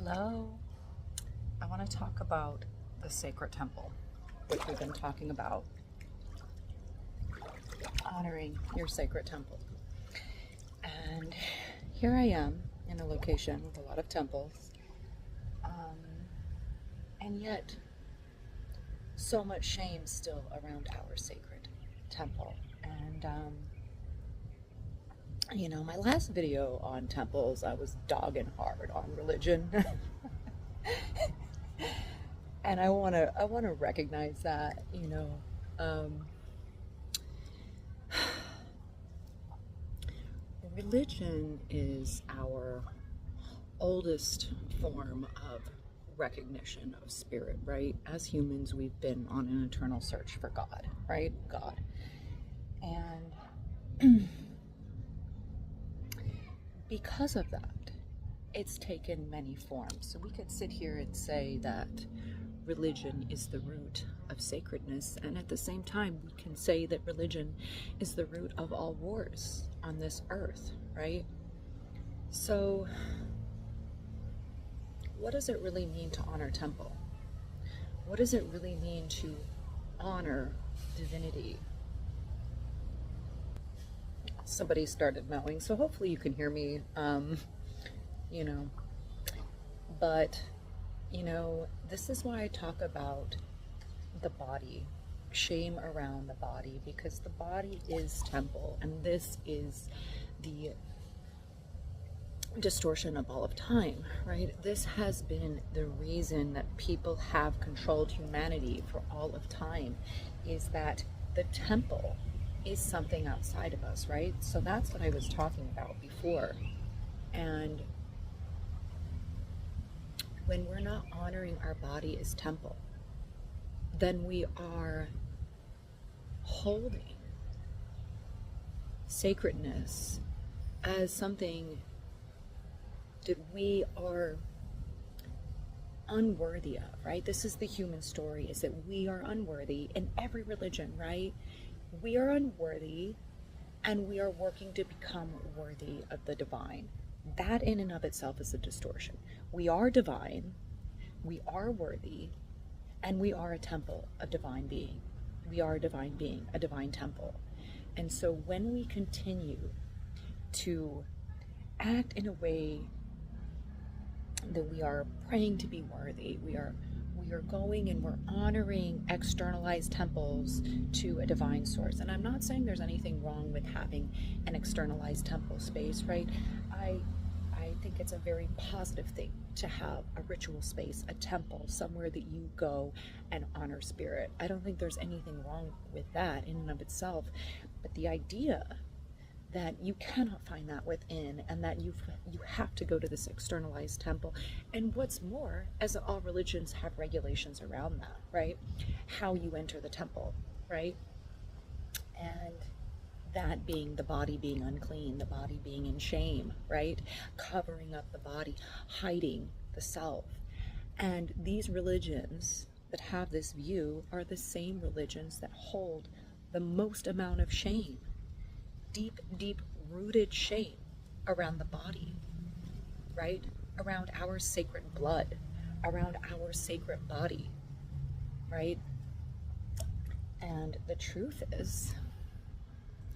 Hello. I want to talk about the sacred temple, which we've been talking about. Honoring your sacred temple. And here I am in a location with a lot of temples. And yet, so much shame still around our sacred temple. And, my last video on temples, I was dogging hard on religion. And I want to recognize that, religion is our oldest form of recognition of spirit, right? As humans, we've been on an eternal search for God, right? God. And because of that, it's taken many forms. So we could sit here and say that religion is the root of sacredness, and at the same time, we can say that religion is the root of all wars on this earth, right? So what does it really mean to honor temple? What does it really mean to honor divinity? Somebody started mowing, so hopefully you can hear me, but this is why I talk about the body, shame around the body, because the body is temple, and this is the distortion of all of time, right? This has been the reason that people have controlled humanity for all of time, is that the temple is something outside of us, right? So that's what I was talking about before. And when we're not honoring our body as temple, then we are holding sacredness as something that we are unworthy of, right? This is the human story, is that we are unworthy in every religion, right? We are unworthy, and we are working to become worthy of the divine. That in and of itself is a distortion. We are divine, we are worthy, and we are a temple of divine being. We are a divine being, a divine temple. And so when we continue to act in a way that we are praying to be worthy, we are going and we're honoring externalized temples to a divine source. And I'm not saying there's anything wrong with having an externalized temple space, right? I think it's a very positive thing to have a ritual space, a temple, somewhere that you go and honor spirit. I don't think there's anything wrong with that in and of itself. But the idea that you cannot find that within, and that you have to go to this externalized temple. And what's more, as all religions have regulations around that, right? How you enter the temple, right? And that being the body being unclean, the body being in shame, right? Covering up the body, hiding the self. And these religions that have this view are the same religions that hold the most amount of shame. Deep rooted shame around the body, right? Around our sacred blood, around our sacred body, right? And the truth is,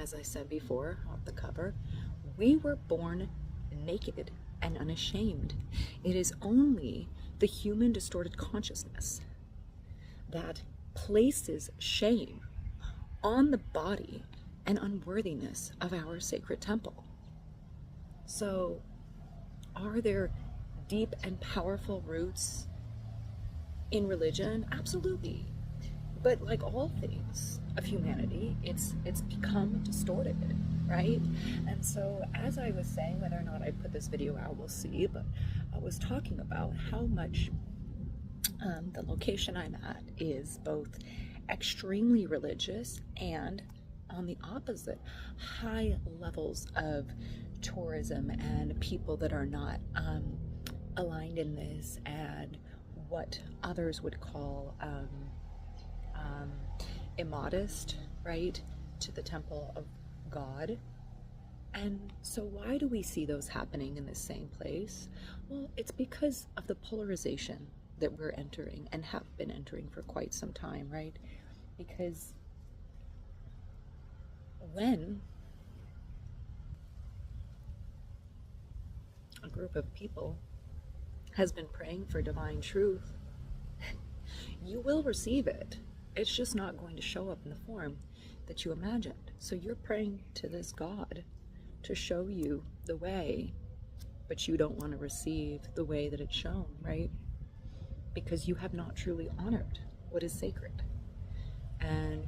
as I said before off the cover, we were born naked and unashamed. It is only the human distorted consciousness that places shame on the body and unworthiness of our sacred temple. So, are there deep and powerful roots in religion? Absolutely. But like all things of humanity, it's become distorted, right? And so, as I was saying, whether or not I put this video out, we'll see, but I was talking about how much the location I'm at is both extremely religious and, on the opposite, high levels of tourism and people that are not aligned in this, and what others would call immodest, right, to the temple of God. And so why do we see those happening in the same place? Well, it's because of the polarization that we're entering and have been entering for quite some time, right? Because when a group of people has been praying for divine truth, you will receive it. It's just not going to show up in the form that you imagined. So you're praying to this God to show you the way, but you don't want to receive the way that it's shown, right? Because you have not truly honored what is sacred. And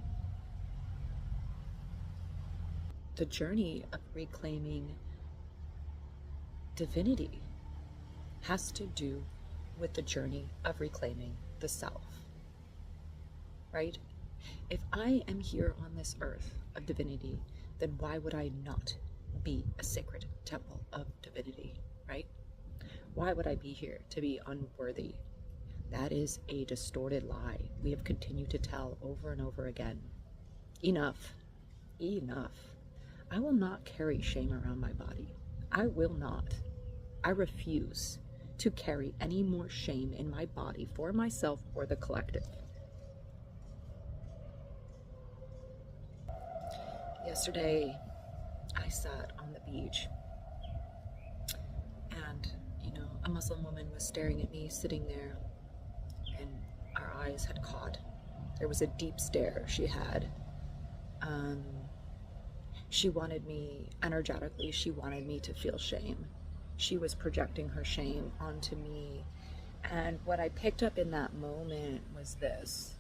the journey of reclaiming divinity has to do with the journey of reclaiming the self, right? If I am here on this earth of divinity, then why would I not be a sacred temple of divinity, right? Why would I be here to be unworthy? That is a distorted lie we have continued to tell over and over again. Enough. Enough. I will not carry shame around my body. I will not. I refuse to carry any more shame in my body for myself or the collective. Yesterday, I sat on the beach and, a Muslim woman was staring at me sitting there, and our eyes had caught. There was a deep stare she had. She wanted me, energetically, she wanted me to feel shame. She was projecting her shame onto me. And what I picked up in that moment was this.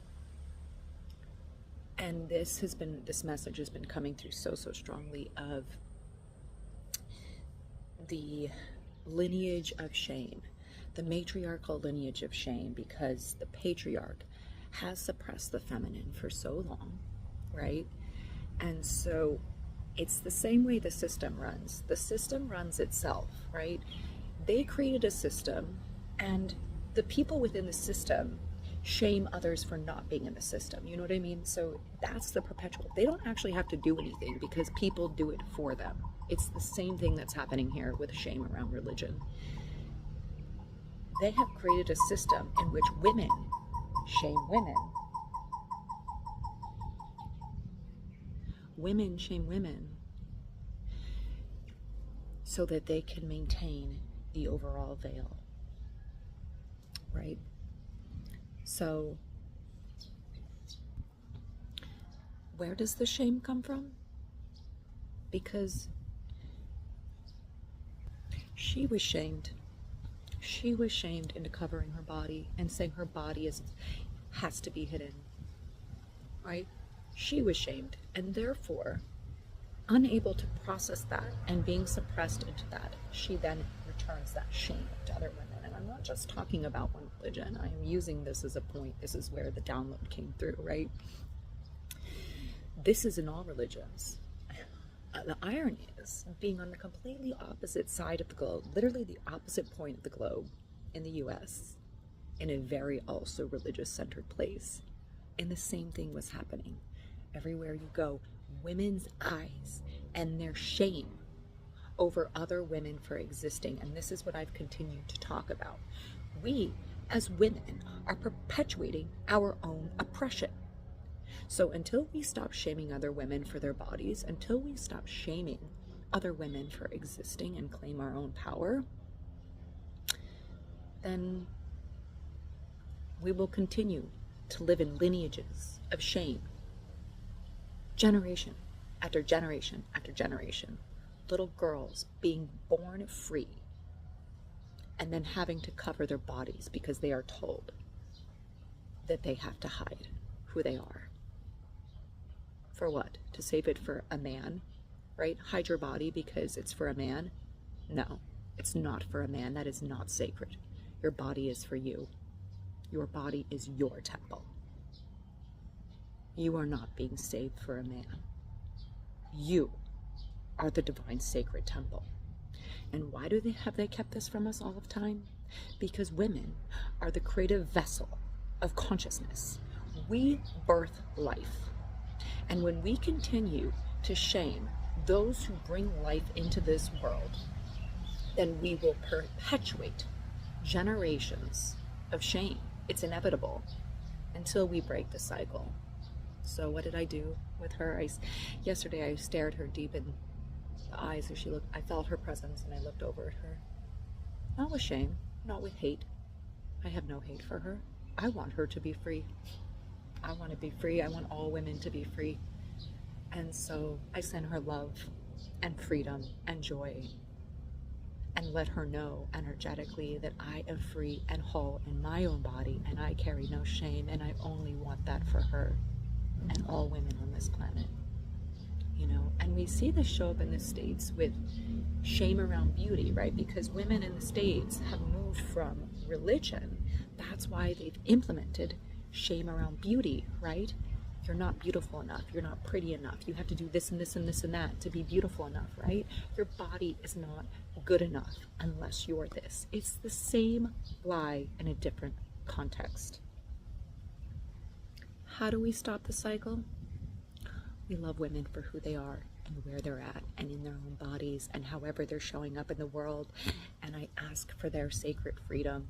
And this message has been coming through so strongly, of the lineage of shame, the matriarchal lineage of shame, because the patriarch has suppressed the feminine for so long, right? And so it's the same way the system runs. The system runs itself, right? They created a system, and the people within the system shame others for not being in the system. You know what I mean? So that's the perpetual. They don't actually have to do anything because people do it for them. It's the same thing that's happening here with shame around religion. They have created a system in which women shame women. Women shame women so that they can maintain the overall veil, right? So where does the shame come from? Because she was shamed. She was shamed into covering her body and saying her body has to be hidden, right? She was shamed, and therefore, unable to process that and being suppressed into that, she then returns that shame to other women. And I'm not just talking about one religion. I am using this as a point. This is where the download came through, right? This is in all religions. The irony is being on the completely opposite side of the globe, literally the opposite point of the globe in the US, in a very also religious-centered place. And the same thing was happening. Everywhere you go, women's eyes and their shame over other women for existing. And this is what I've continued to talk about. We, as women, are perpetuating our own oppression. So until we stop shaming other women for their bodies, until we stop shaming other women for existing and claim our own power, then we will continue to live in lineages of shame, generation after generation after generation. Little girls being born free and then having to cover their bodies because they are told that they have to hide who they are. For what? To save it for a man, right? Hide your body because it's for a man? No, it's not for a man. That is not sacred. Your body is for you. Your body is your temple. You are not being saved for a man. You are the divine sacred temple. And why have they kept this from us all of time? Because women are the creative vessel of consciousness. We birth life. And when we continue to shame those who bring life into this world, then we will perpetuate generations of shame. It's inevitable until we break the cycle. So what did I do with her? Yesterday I stared her deep in the eyes as she looked. I felt her presence and I looked over at her. Not with shame, not with hate. I have no hate for her. I want her to be free. I want to be free. I want all women to be free. And so I send her love and freedom and joy, and let her know energetically that I am free and whole in my own body, and I carry no shame, and I only want that for her and all women on this planet. And we see this show up in the States with shame around beauty, right? Because women in the States have moved from religion. That's why they've implemented shame around beauty, right? You're not beautiful enough. You're not pretty enough. You have to do this and this and this and that to be beautiful enough, right? Your body is not good enough unless you're this. It's the same lie in a different context. How do we stop the cycle? We love women for who they are and where they're at and in their own bodies and however they're showing up in the world. And I ask for their sacred freedom.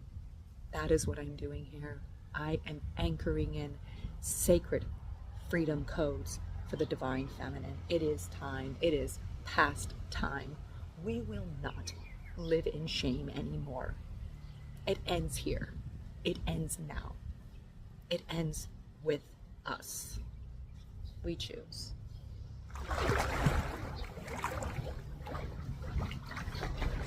That is what I'm doing here. I am anchoring in sacred freedom codes for the divine feminine. It is time. It is past time. We will not live in shame anymore. It ends here. It ends now. It ends with us. We choose.